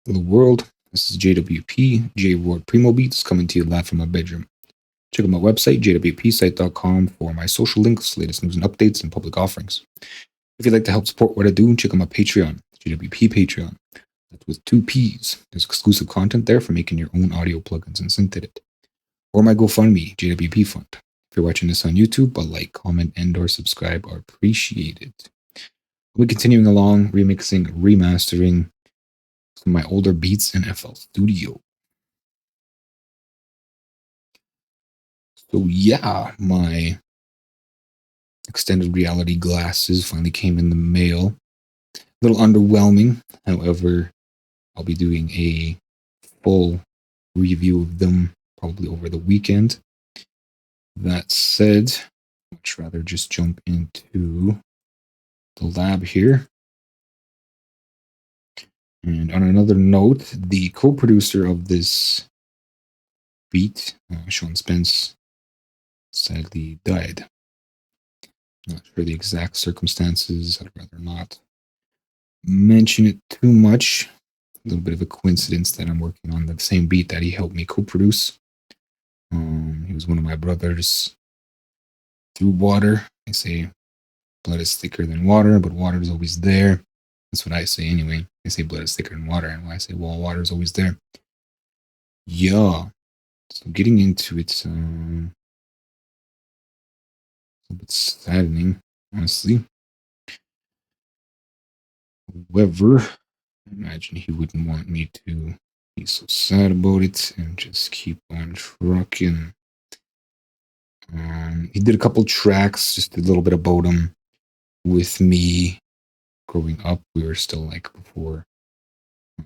Hello world, this is JWP, J Ward Primo Beats, coming to you live from my bedroom. Check out my website, jwpsite.com, for my social links, latest news and updates, and public offerings. If you'd like to help support what I do, check out my Patreon, JWP Patreon. That's with 2 P's. There's exclusive content there for making your own audio plugins and synth edit. Or my GoFundMe, JWP Fund. If you're watching this on YouTube, a like, comment, and or subscribe are appreciated. We'll be continuing along, remixing, remastering some of my older beats in FL Studio. So yeah, my extended reality glasses finally came in the mail. A little underwhelming. However, I'll be doing a full review of them probably over the weekend. That said, I'd much rather just jump into the lab here. And on another note, the co-producer of this beat, Shawn Spence, sadly died. Not sure the exact circumstances. I'd rather not mention it too much. A little bit of a coincidence that I'm working on the same beat that he helped me co-produce. He was one of my brothers through water. I say blood is thicker than water, but water is always there. That's what I say anyway. They say blood is thicker than water, and I say, well, water is always there. Yeah. So getting into it, a bit saddening, honestly. However, I imagine he wouldn't want me to be so sad about it and just keep on trucking. He did a couple tracks, just a little bit about him. With me growing up, we were still like before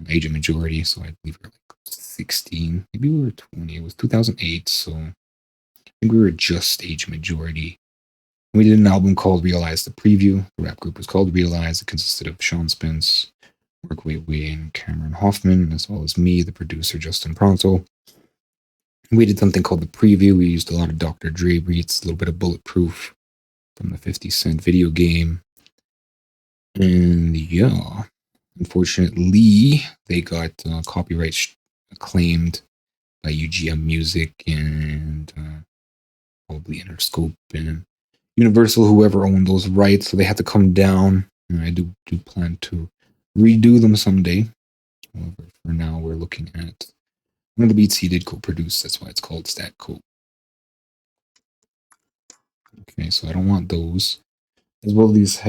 age of majority, so I believe we were like 16, maybe we were 20. It was 2008, so I think we were just age majority. We did an album called Realize the Preview. The rap group was called Realize. It consisted of Shawn Spence, Mark Waitway, and Cameron Hoffman, as well as me, the producer, Justin Pronto. We did something called the Preview. We used a lot of Dr. Dre beats, a little bit of Bulletproof from the 50 Cent video game. And yeah, unfortunately, they got copyright claimed by UGM Music and probably Interscope and Universal, whoever owned those rights. So they had to come down. And I do plan to redo them someday. However, for now, we're looking at one of the beats he did co-produce. That's why it's called Stat Code. Okay, so I don't want those. As well, these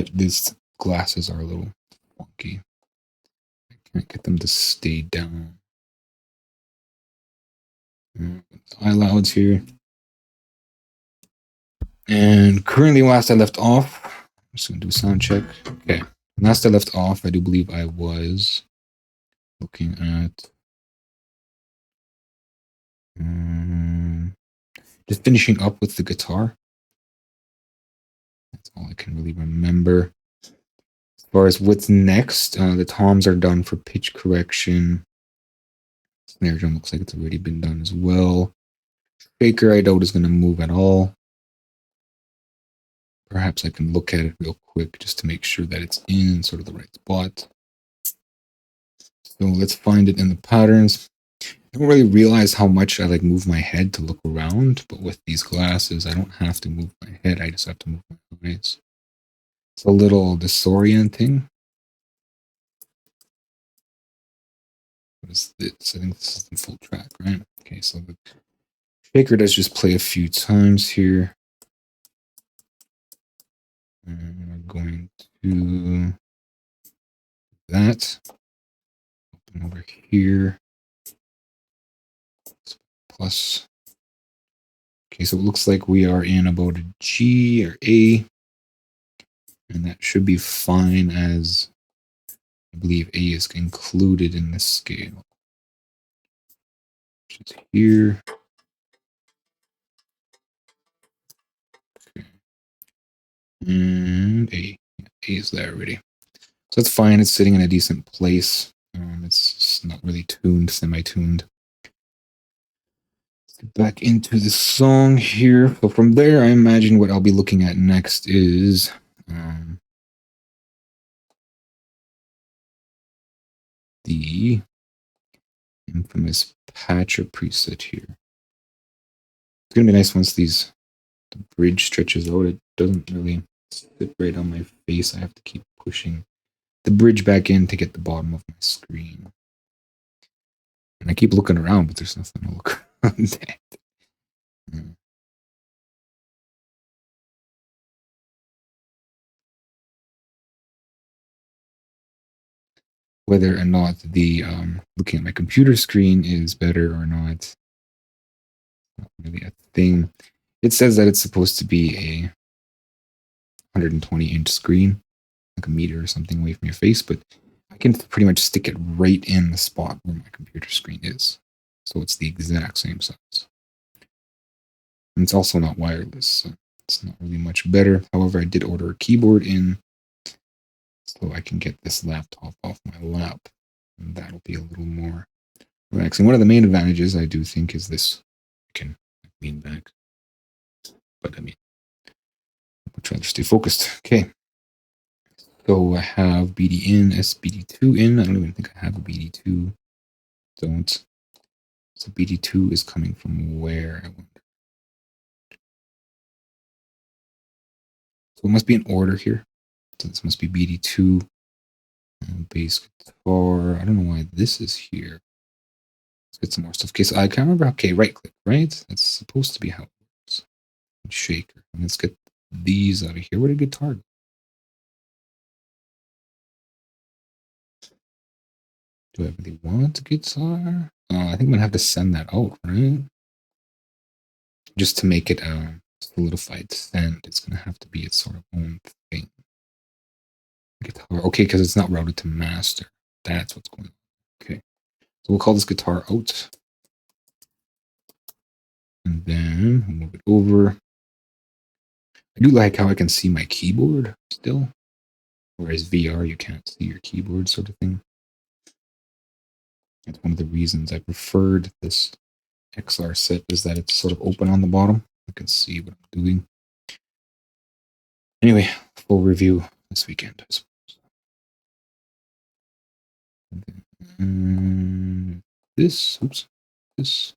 glasses are a little funky. I can't get them to stay down. Eye louds here. And currently, last I left off, I'm just going to do a sound check. Okay, last I left off, I do believe I was looking at just finishing up with the guitar. That's all I can really remember. As far as what's next, the toms are done for pitch correction. Snare drum looks like it's already been done as well. Shaker, I doubt is going to move at all. Perhaps I can look at it real quick just to make sure that it's in sort of the right spot. So let's find it in the patterns. I don't really realize how much I like move my head to look around, but with these glasses, I don't have to move my head. I just have to move my eyes. It's a little disorienting. What is this? I think this is the full track, right? Okay, so the shaker does just play a few times here. And we're going to that. Open over here. Plus. Okay, so it looks like we are in about a G or A. And that should be fine, as I believe A is included in this scale. Which is here. Okay. And A. Yeah, A is there already. So that's fine. It's sitting in a decent place. It's not really tuned, semi-tuned. Let's get back into the song here. So from there, I imagine what I'll be looking at next is the infamous patcher preset here. It's gonna be nice once the bridge stretches out. It doesn't really sit right on my face. I have to keep pushing the bridge back in to get the bottom of my screen. And I keep looking around, but there's nothing to look around at. Whether or not the looking at my computer screen is better or not really a thing. It says that it's supposed to be a 120-inch screen, like a meter or something away from your face, but I can pretty much stick it right in the spot where my computer screen is. So it's the exact same size. And it's also not wireless, so it's not really much better. However, I did order a keyboard in so I can get this laptop off my lap. And that'll be a little more relaxing. One of the main advantages I do think is this. I can lean back. But I mean, I'm trying to stay focused. Okay. So I have BD in, SBD2 in. I don't even think I have a BD2. Don't. So BD2 is coming from where, I wonder. So it must be in order here. So this must be BD2. Bass guitar. I don't know why this is here. Let's get some more stuff. Okay, so I can't remember. Okay, right click, right? That's supposed to be how it works. Shaker. And let's get these out of here. Where did guitar go? Do I really want a guitar? I think I'm gonna have to send that out, right? Just to make it a solidified send, it's gonna have to be its sort of own thing. Guitar, okay, because it's not routed to master. That's what's going on. Okay, so we'll call this guitar out, and then we'll move it over. I do like how I can see my keyboard still, whereas VR you can't see your keyboard, sort of thing. That's one of the reasons I preferred this XR set, is that it's sort of open on the bottom. I can see what I'm doing. Anyway, full review this weekend, I suppose. This, oops, this,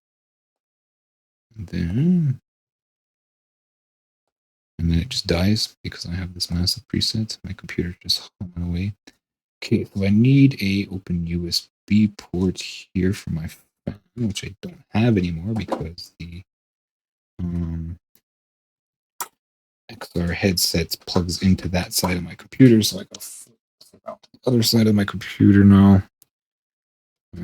and then it just dies because I have this massive preset. My computer just humming away. Okay, so I need a open USB port here for my fan, which I don't have anymore because the XR headset plugs into that side of my computer. So I gotta flip out to the other side of my computer now. I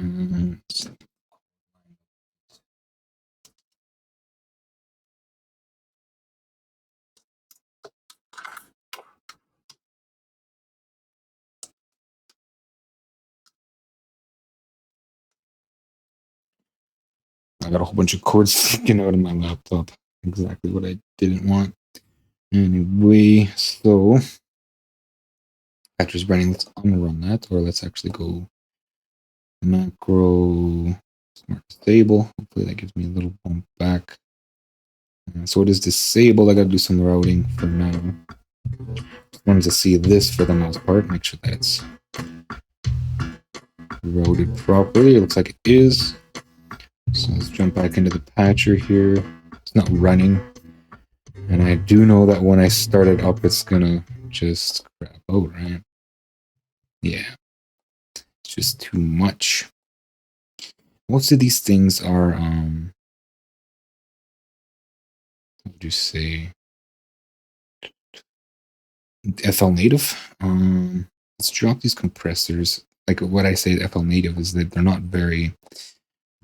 got a whole bunch of cords sticking out of my laptop. Exactly what I didn't want. Anyway, so battery's running. Let's unrun that, or let's actually go macro smart disable. Hopefully that gives me a little bump back. So it is disabled. I got to do some routing for now. Just wanted to see this for the most part. Make sure that it's routed properly. It looks like it is. So let's jump back into the patcher here. It's not running. And I do know that when I start it up, it's gonna just crap out, right? Yeah. It's just too much. Most of these things are, what would you say? FL native. Let's drop these compressors. Like what I say, FL native is that they're not very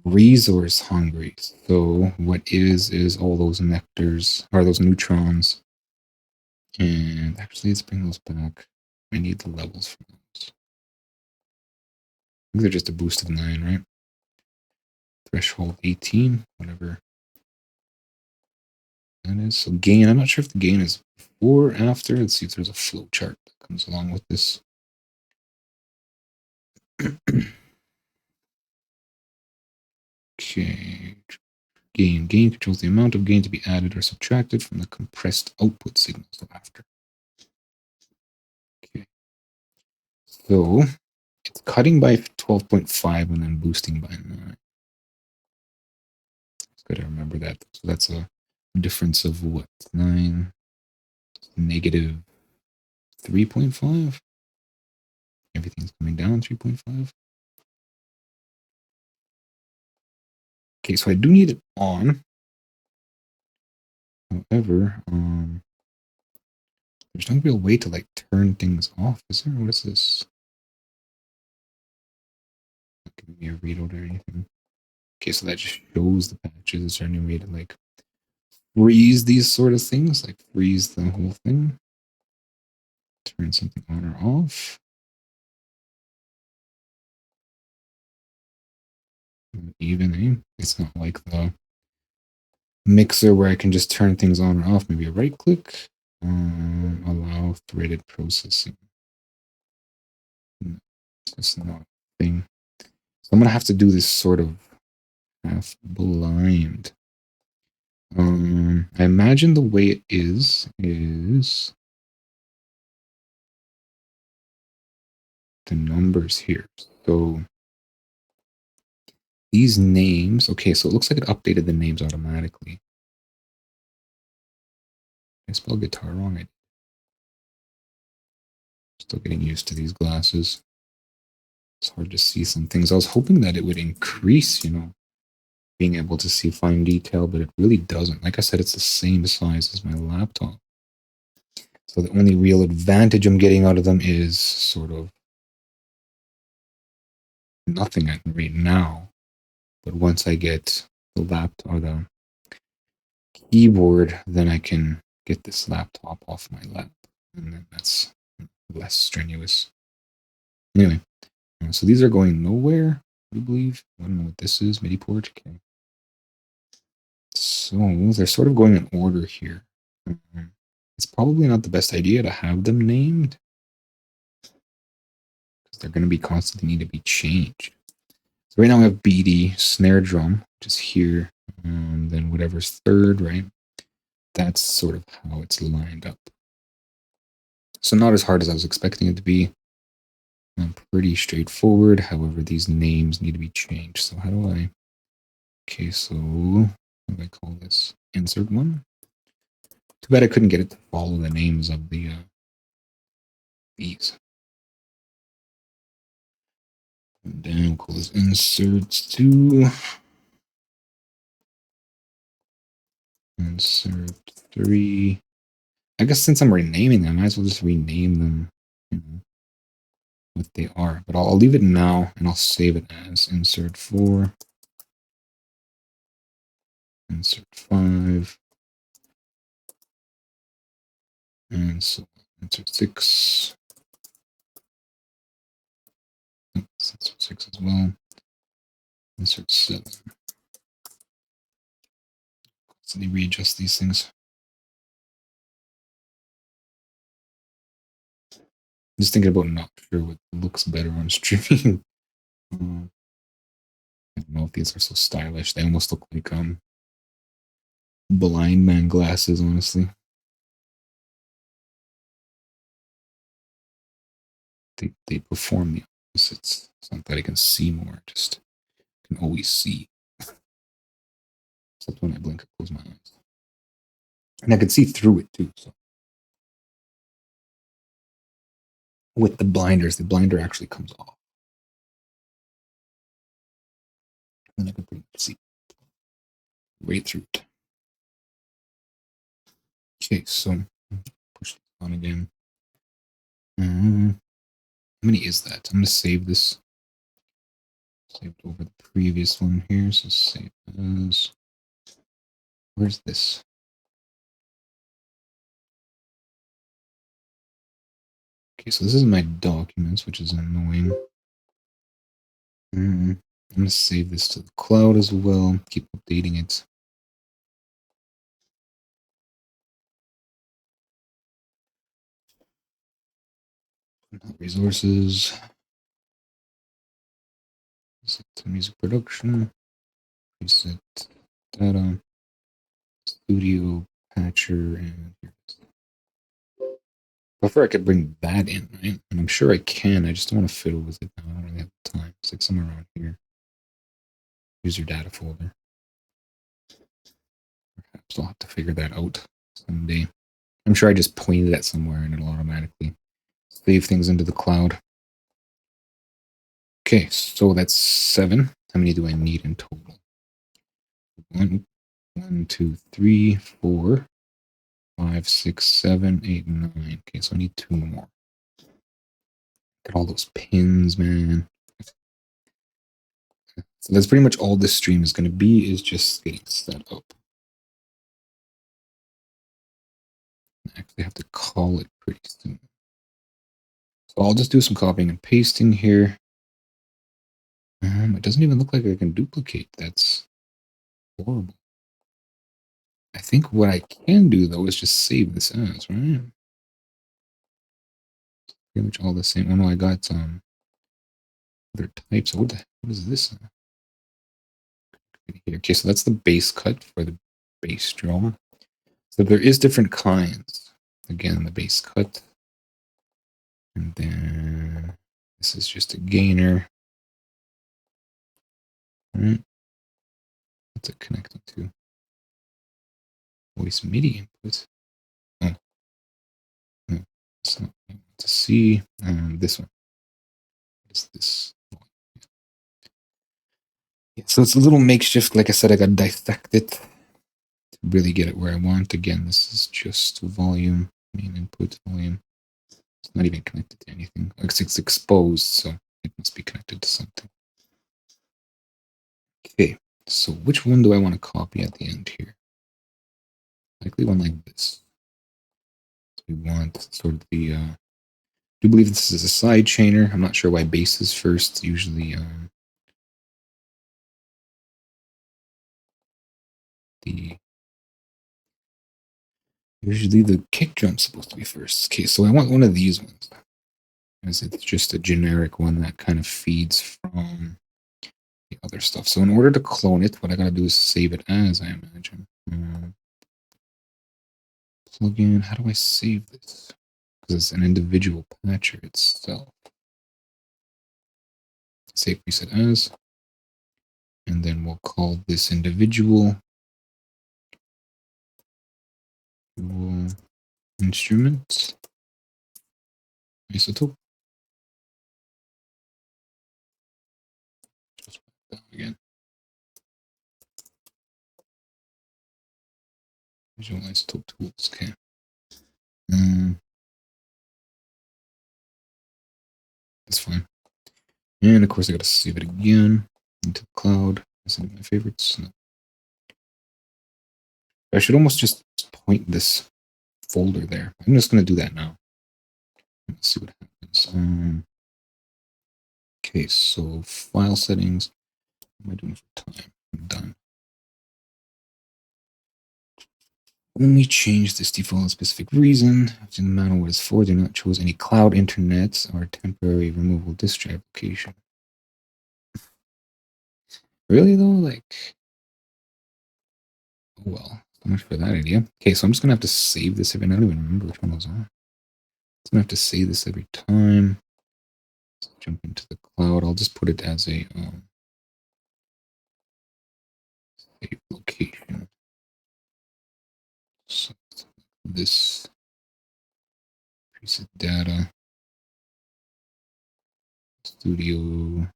resource hungry. So what is all those nectars, or those neutrons? And actually, let's bring those back. I need the levels for those. I think they're just a boost of 9, right? Threshold 18, whatever that is. So gain, I'm not sure if the gain is before or after. Let's see if there's a flow chart that comes along with this. Okay. Gain. Gain controls the amount of gain to be added or subtracted from the compressed output signal. So after. Okay. So it's cutting by 12.5 and then boosting by 9. It's good to remember that. So that's a difference of what? 9, negative 3.5. Everything's coming down 3.5. Okay, so I do need it on. However, there's no real way to like turn things off, is there? What is this? Not giving me a readout or anything. Okay, so that just shows the patches. Is there any way to like freeze these sort of things? Like freeze the whole thing? Turn something on or off? Even, eh? It's not like the mixer where I can just turn things on or off. Maybe a right click. Allow threaded processing. No, it's just not a thing. So I'm gonna have to do this sort of half blind. I imagine the way it is the numbers here. So these names, okay, so it looks like it updated the names automatically. I spelled guitar wrong. I'm still getting used to these glasses. It's hard to see some things. I was hoping that it would increase, being able to see fine detail, but it really doesn't. Like I said, it's the same size as my laptop. So the only real advantage I'm getting out of them is sort of nothing I can read now. But once I get the laptop or the keyboard, then I can get this laptop off my lap. And then that's less strenuous. Anyway, so these are going nowhere, I believe. I don't know what this is. MIDI port. Okay. So they're sort of going in order here. It's probably not the best idea to have them named because they're going to be constantly need to be changed. So right now we have BD, snare drum, which is here. Then whatever's third, right? That's sort of how it's lined up. So not as hard as I was expecting it to be. Pretty straightforward. However, these names need to be changed. So how do I... Okay, so what do I call this? Insert one. Too bad I couldn't get it to follow the names of the these. And then we'll call this inserts 2. Insert 3. I guess since I'm renaming them, I might as well just rename them, what they are. But I'll leave it now, and I'll save it as insert 4, insert 5, and so insert 6. Insert 6 as well. Insert 7. So they readjust these things. I'm just thinking about not sure what looks better on streaming. I don't know if these are so stylish. They almost look like blind man glasses, honestly. They perform the opposites. It's not that I can see more, just can always see. Except when I blink, I close my eyes. And I can see through it too. So with the blinders, the blinder actually comes off. And I can pretty much see right through it. Okay, so push this on again. How many is that? I'm going to save this. Saved over the previous one here. So save as. Where's this? Okay, so this is my documents, which is annoying. I'm going to save this to the cloud as well. Keep updating it. Resources. Set to music production. Preset data. Studio patcher, and here it is. Prefer I could bring that in, right? And I'm sure I can. I just don't want to fiddle with it now. I don't really have time. So It's like somewhere around here. User data folder. Perhaps I'll have to figure that out someday. I'm sure I just pointed at somewhere and it'll automatically save things into the cloud. Okay, so that's 7. How many do I need in total? 1, 2, 3, 4, 5, 6, 7, 8, 9. Okay, so I need 2 more. Got all those pins, man. So that's pretty much all this stream is going to be, is just getting set up. I actually have to call it pretty soon. So I'll just do some copying and pasting here. It doesn't even look like I can duplicate. That's horrible. I think what I can do, though, is just save this as, right? Pretty much all the same. Oh, no, I got other types. What is this? Okay, so that's the base cut for the bass drum. So there is different kinds. Again, the bass cut. And then this is just a gainer. All right. What's it connected to? Voice MIDI input. Oh. No. It's not what I want to see. This one. What is this? Yeah, so it's a little makeshift. Like I said, I got to dissect it to really get it where I want. Again, this is just volume, main input volume. It's not even connected to anything. It's exposed, so it must be connected to something. Okay, so which one do I want to copy at the end here? Likely one like this. So we want sort of the, I do believe this is a side chainer. I'm not sure why bass is first. Usually usually the kick drum's supposed to be first. Okay, so I want one of these ones. As it's just a generic one that kind of feeds from the other stuff. So in order to clone it, what I gotta do is save it as, I imagine. Plugin, how do I save this? Because it's an individual patcher itself. Save preset as, and then we'll call this individual instrument isotope. Just down again. Visual isotope tools. Okay. That's fine. And of course, I got to save it again into the cloud. That's one of my favorites. No. I should almost just point this folder there. I'm just going to do that now. Let's see what happens. Okay, so file settings. What am I doing for time? I'm done. Only change this default specific reason. It doesn't matter what it's for. Do not choose any cloud internet or temporary removable disk drive application. Really though? Like, oh well, so much for that idea. Okay, so I'm just gonna have to save this every. I don't even remember which one was on. I'm gonna have to save this every time. Let's jump into the cloud. I'll just put it as a save location. So this preset data studio.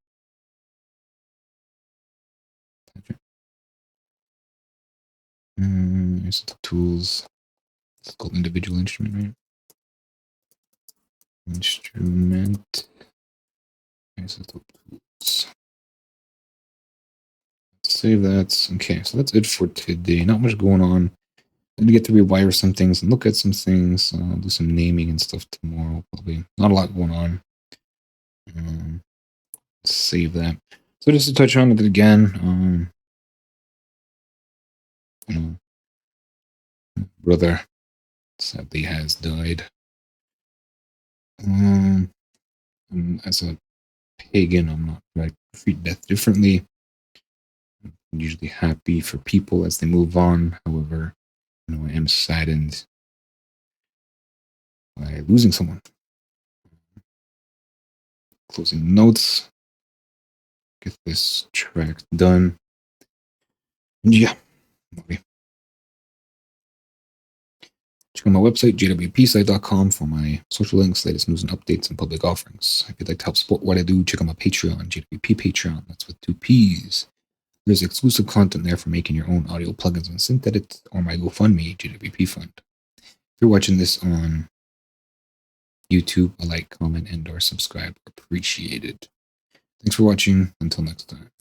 Here's the tools. It's called individual instrument, right? Instrument. Here's the tools. Save that. Okay, so that's it for today. Not much going on. I'm gonna get to rewire some things and look at some things. I'll do some naming and stuff tomorrow. Probably not a lot going on. Save that. So just to touch on it again, you know, brother sadly has died. As a pagan, I'm not I treat death differently. I'm usually happy for people as they move on. However, you know, I am saddened by losing someone. Closing notes. get this track done. And yeah, okay. Check out my website, jwpsite.com, for my social links, latest news and updates, and public offerings. If you'd like to help support what I do, check out my Patreon, JWP Patreon. That's with 2 P's. There's exclusive content there for making your own audio plugins and synth edits, or my GoFundMe, JWP Fund. If you're watching this on YouTube, a like, comment, and/or subscribe appreciated. Thanks for watching. Until next time.